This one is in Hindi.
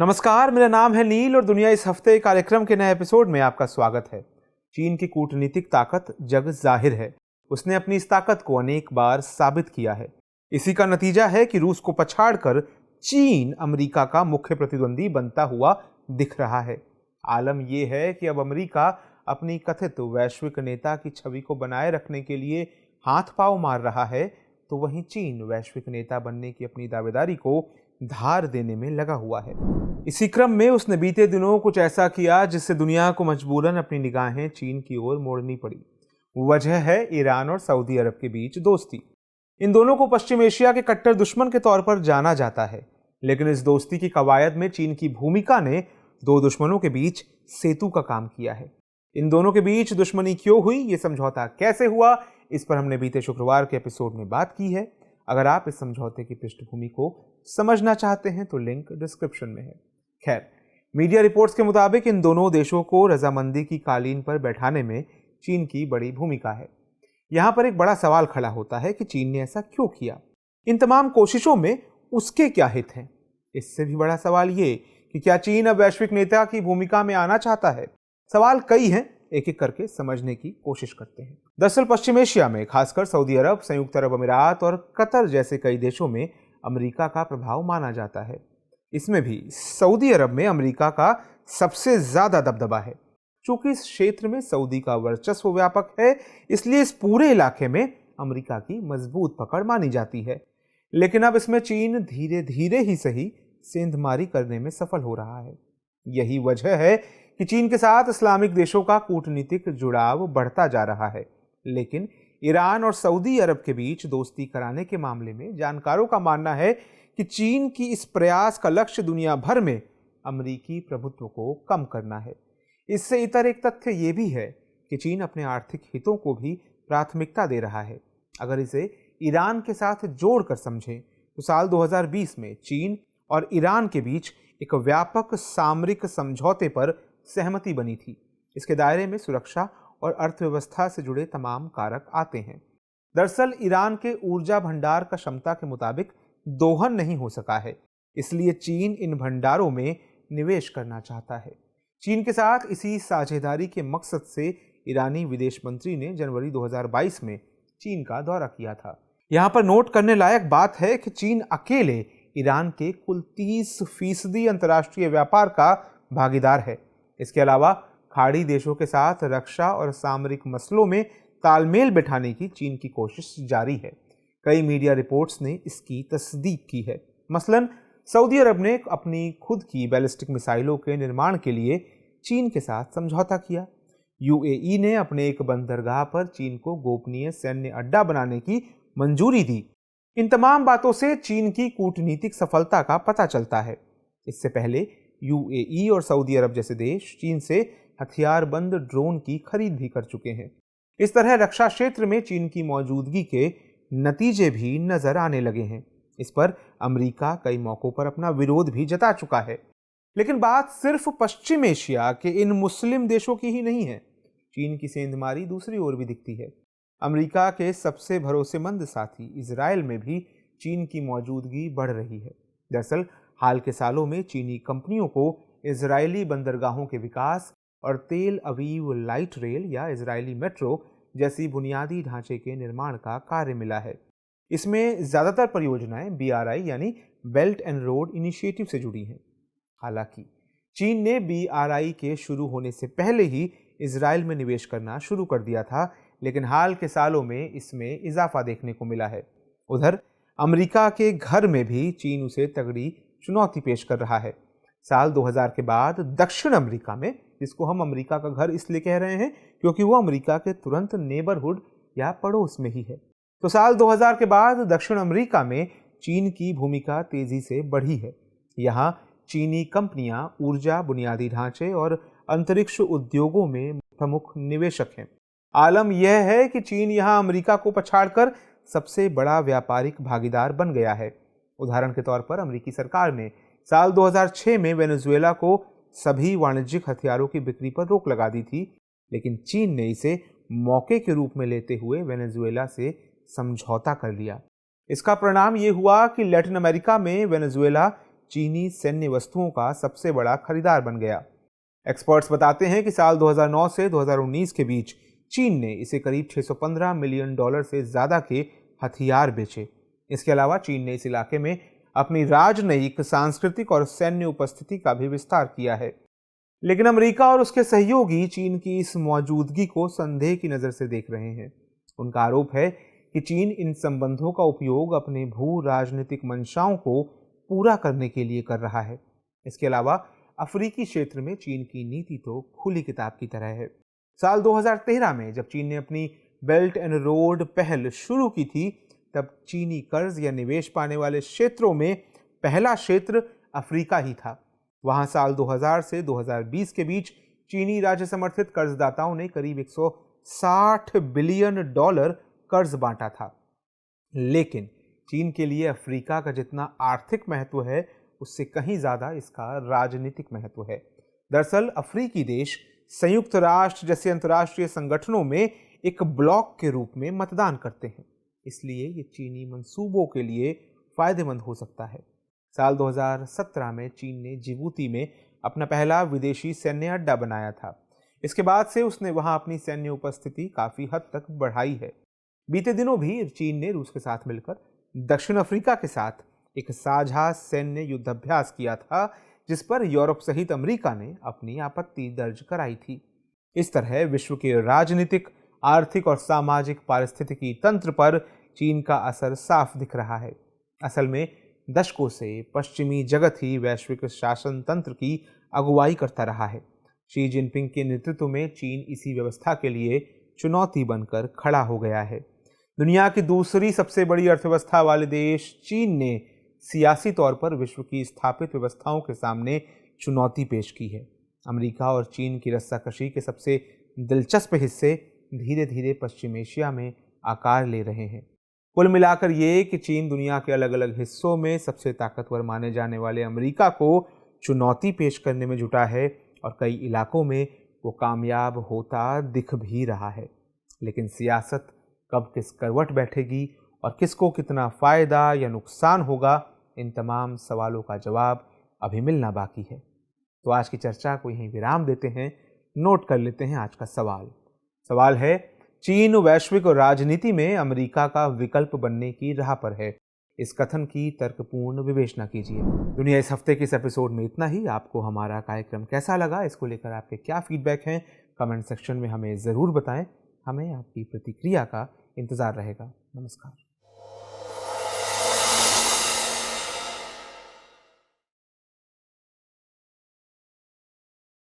नमस्कार, मेरा नाम है नील और दुनिया इस हफ्ते कार्यक्रम के नए एपिसोड में आपका स्वागत है। चीन की कूटनीतिक ताकत जग जाहिर है। उसने अपनी इस ताकत को अनेक बार साबित किया है। इसी का नतीजा है कि रूस को पछाड़कर चीन अमेरिका का मुख्य प्रतिद्वंदी बनता हुआ दिख रहा है। आलम यह है कि अब अमेरिका अपनी कथित वैश्विक नेता की छवि को बनाए रखने के लिए हाथ पांव मार रहा है, तो वहीं चीन वैश्विक नेता बनने की अपनी दावेदारी को धार देने में लगा हुआ है। इसी क्रम में उसने बीते दिनों कुछ ऐसा किया जिससे दुनिया को मजबूरन अपनी निगाहें चीन की ओर मोड़नी पड़ी। वजह है ईरान और सऊदी अरब के बीच दोस्ती। इन दोनों को पश्चिम एशिया के कट्टर दुश्मन के तौर पर जाना जाता है, लेकिन इस दोस्ती की कवायद में चीन की भूमिका ने दो दुश्मनों के बीच सेतु का काम किया है। इन दोनों के बीच दुश्मनी क्यों हुई, ये समझौता कैसे हुआ, इस पर हमने बीते शुक्रवार के एपिसोड में बात की है। अगर आप इस समझौते की पृष्ठभूमि को समझना चाहते हैं तो लिंक डिस्क्रिप्शन में है। खैर, मीडिया रिपोर्ट्स के मुताबिक इन दोनों देशों को रजामंदी की कालीन पर बैठाने में चीन की बड़ी भूमिका है। यहां पर एक बड़ा सवाल खड़ा होता है कि चीन ने ऐसा क्यों किया। इन तमाम कोशिशों में उसके क्या हित हैं? इससे भी बड़ा सवाल ये कि क्या चीन अब वैश्विक नेता की भूमिका में आना चाहता है? सवाल कई हैं, एक एक करके समझने की कोशिश करते हैं। दरअसल पश्चिम एशिया में खासकर सऊदी अरब, संयुक्त अरब अमीरात और कतर जैसे कई देशों में अमेरिका का प्रभाव माना जाता है। इसमें भी सऊदी अरब में अमेरिका का सबसे ज्यादा दबदबा है। चूंकि इस क्षेत्र में सऊदी का वर्चस्व व्यापक है, इसलिए इस पूरे इलाके में अमेरिका की मजबूत पकड़ मानी जाती है। लेकिन अब इसमें चीन धीरे धीरे ही सही सेंधमारी करने में सफल हो रहा है। यही वजह है कि चीन के साथ इस्लामिक देशों का कूटनीतिक जुड़ाव बढ़ता जा रहा है। लेकिन ईरान और सऊदी अरब के बीच दोस्ती कराने के मामले में जानकारों का मानना है कि चीन की इस प्रयास का लक्ष्य दुनिया भर में अमेरिकी प्रभुत्व को कम करना है। इससे इतर एक तथ्य यह भी है कि चीन अपने आर्थिक हितों को भी प्राथमिकता दे रहा है। अगर इसे ईरान के साथ जोड़कर समझें तो साल 2020 में चीन और ईरान के बीच एक व्यापक सामरिक समझौते पर सहमति बनी थी। इसके दायरे में सुरक्षा और अर्थव्यवस्था से जुड़े तमाम कारक आते हैं। दरअसल ईरान के ऊर्जा भंडार का क्षमता के मुताबिक दोहन नहीं हो सका है, इसलिए चीन इन भंडारों में निवेश करना चाहता है। चीन के साथ इसी साझेदारी के मकसद से ईरानी विदेश मंत्री ने जनवरी 2022 में चीन का दौरा किया था। यहाँ पर नोट करने लायक बात है कि चीन अकेले ईरान के कुल 30% अंतर्राष्ट्रीय व्यापार का भागीदार है। इसके अलावा खाड़ी देशों के साथ रक्षा और सामरिक मसलों में तालमेल बिठाने की चीन की कोशिश जारी है। कई मीडिया रिपोर्ट्स ने इसकी तस्दीक की है। मसलन सऊदी अरब ने अपनी खुद की बैलिस्टिक मिसाइलों के निर्माण के लिए चीन के साथ समझौता किया। यूएई ने अपने एक बंदरगाह पर चीन को गोपनीय सैन्य अड्डा बनाने की मंजूरी दी। इन तमाम बातों से चीन की कूटनीतिक सफलता का पता चलता है। इससे पहले यूएई और सऊदी अरब जैसे देश चीन से हथियारबंद ड्रोन की खरीद भी कर चुके हैं। इस तरह रक्षा क्षेत्र में चीन की मौजूदगी के नतीजे भी नजर आने लगे हैं। इस पर अमेरिका कई मौकों पर अपना विरोध भी जता चुका है। लेकिन बात सिर्फ पश्चिम एशिया के इन मुस्लिम देशों की ही नहीं है। चीन की सेंधमारी दूसरी ओर भी दिखती है। अमेरिका के सबसे भरोसेमंद साथी इजराइल में भी चीन की मौजूदगी बढ़ रही है। दरअसल हाल के सालों में चीनी कंपनियों को इजरायली बंदरगाहों के विकास और तेल अवीव लाइट रेल या इजरायली मेट्रो जैसी बुनियादी ढांचे के निर्माण का कार्य मिला है। इसमें ज़्यादातर परियोजनाएं BRI यानी बेल्ट एंड रोड इनिशिएटिव से जुड़ी हैं। हालांकि चीन ने BRI के शुरू होने से पहले ही इजराइल में निवेश करना शुरू कर दिया था, लेकिन हाल के सालों में इसमें इजाफा देखने को मिला है। उधर अमेरिका के घर में भी चीन उसे तगड़ी चुनौती पेश कर रहा है। साल 2000 के बाद दक्षिण अमेरिका में, जिसको हम अमेरिका का घर इसलिए कह रहे हैं क्योंकि वो अमेरिका के तुरंत नेबरहुड या पड़ोस में ही है, तो साल 2000 के बाद दक्षिण अमेरिका में चीन की भूमिका तेजी से बढ़ी है। यहाँ चीनी कंपनियां ऊर्जा, बुनियादी ढांचे और अंतरिक्ष उद्योगों में प्रमुख निवेशक हैं। आलम यह है कि चीन यहाँ अमेरिका को पछाड़कर सबसे बड़ा व्यापारिक भागीदार बन गया है। उदाहरण के तौर पर अमेरिकी सरकार ने साल 2006 में वेनेजुएला को सभी वाणिज्यिक हथियारों की बिक्री पर रोक लगा दी थी, लेकिन चीन ने इसे मौके के रूप में लेते हुए वेनेजुएला से समझौता कर लिया। इसका परिणाम यह हुआ कि लैटिन अमेरिका में वेनेजुएला चीनी सैन्य वस्तुओं का सबसे बड़ा खरीदार बन गया। एक्सपर्ट्स बताते हैं कि साल 2009 से 2019 के बीच चीन ने इसे करीब $615 मिलियन से ज़्यादा के हथियार बेचे। इसके अलावा चीन ने इस इलाके में अपनी राजनयिक, सांस्कृतिक और सैन्य उपस्थिति का भी विस्तार किया है। लेकिन अमेरिका और उसके सहयोगी चीन की इस मौजूदगी को संदेह की नज़र से देख रहे हैं। उनका आरोप है कि चीन इन संबंधों का उपयोग अपने भू राजनीतिक मंशाओं को पूरा करने के लिए कर रहा है। इसके अलावा अफ्रीकी क्षेत्र में चीन की नीति तो खुली किताब की तरह है। साल 2013 में जब चीन ने अपनी बेल्ट एंड रोड पहल शुरू की थी, तब चीनी कर्ज या निवेश पाने वाले क्षेत्रों में पहला क्षेत्र अफ्रीका ही था। वहां साल 2000 से 2020 के बीच चीनी राज्य समर्थित कर्जदाताओं ने करीब $160 बिलियन कर्ज बांटा था। लेकिन चीन के लिए अफ्रीका का जितना आर्थिक महत्व है, उससे कहीं ज्यादा इसका राजनीतिक महत्व है। दरअसल अफ्रीकी देश संयुक्त राष्ट्र जैसे अंतर्राष्ट्रीय संगठनों में एक ब्लॉक के रूप में मतदान करते हैं, इसलिए ये चीनी मंसूबों के लिए फायदेमंद हो सकता है। साल 2017 में चीन ने जिबूती में अपना पहला विदेशी सैन्य अड्डा बनाया था। इसके बाद से उसने वहां अपनी सैन्य उपस्थिति काफी हद तक बढ़ाई है। बीते दिनों भी चीन ने रूस के साथ मिलकर दक्षिण अफ्रीका के साथ एक साझा सैन्य युद्धाभ्यास किया था, जिस पर यूरोप सहित अमेरिका ने अपनी आपत्ति दर्ज कराई थी। इस तरह विश्व के राजनीतिक, आर्थिक और सामाजिक पारिस्थितिकी तंत्र पर चीन का असर साफ दिख रहा है। असल में दशकों से पश्चिमी जगत ही वैश्विक शासन तंत्र की अगुवाई करता रहा है। शी जिनपिंग के नेतृत्व में चीन इसी व्यवस्था के लिए चुनौती बनकर खड़ा हो गया है। दुनिया की दूसरी सबसे बड़ी अर्थव्यवस्था वाले देश चीन ने सियासी तौर पर विश्व की स्थापित व्यवस्थाओं के सामने चुनौती पेश की है। अमेरिका और चीन की रस्साकशी के सबसे दिलचस्प हिस्से धीरे धीरे पश्चिम एशिया में आकार ले रहे हैं। कुल मिलाकर ये कि चीन दुनिया के अलग अलग हिस्सों में सबसे ताकतवर माने जाने वाले अमेरिका को चुनौती पेश करने में जुटा है और कई इलाकों में वो कामयाब होता दिख भी रहा है। लेकिन सियासत कब किस करवट बैठेगी और किसको कितना फ़ायदा या नुकसान होगा, इन तमाम सवालों का जवाब अभी मिलना बाकी है। तो आज की चर्चा को यहीं विराम देते हैं। नोट कर लेते हैं आज का सवाल है, चीन वैश्विक राजनीति में अमेरिका का विकल्प बनने की राह पर है। इस कथन की तर्कपूर्ण विवेचना कीजिए। दुनिया इस हफ्ते के इस एपिसोड में इतना ही। आपको हमारा कार्यक्रम कैसा लगा, इसको लेकर आपके क्या फीडबैक हैं, कमेंट सेक्शन में हमें ज़रूर बताएं। हमें आपकी प्रतिक्रिया का इंतज़ार रहेगा। नमस्कार।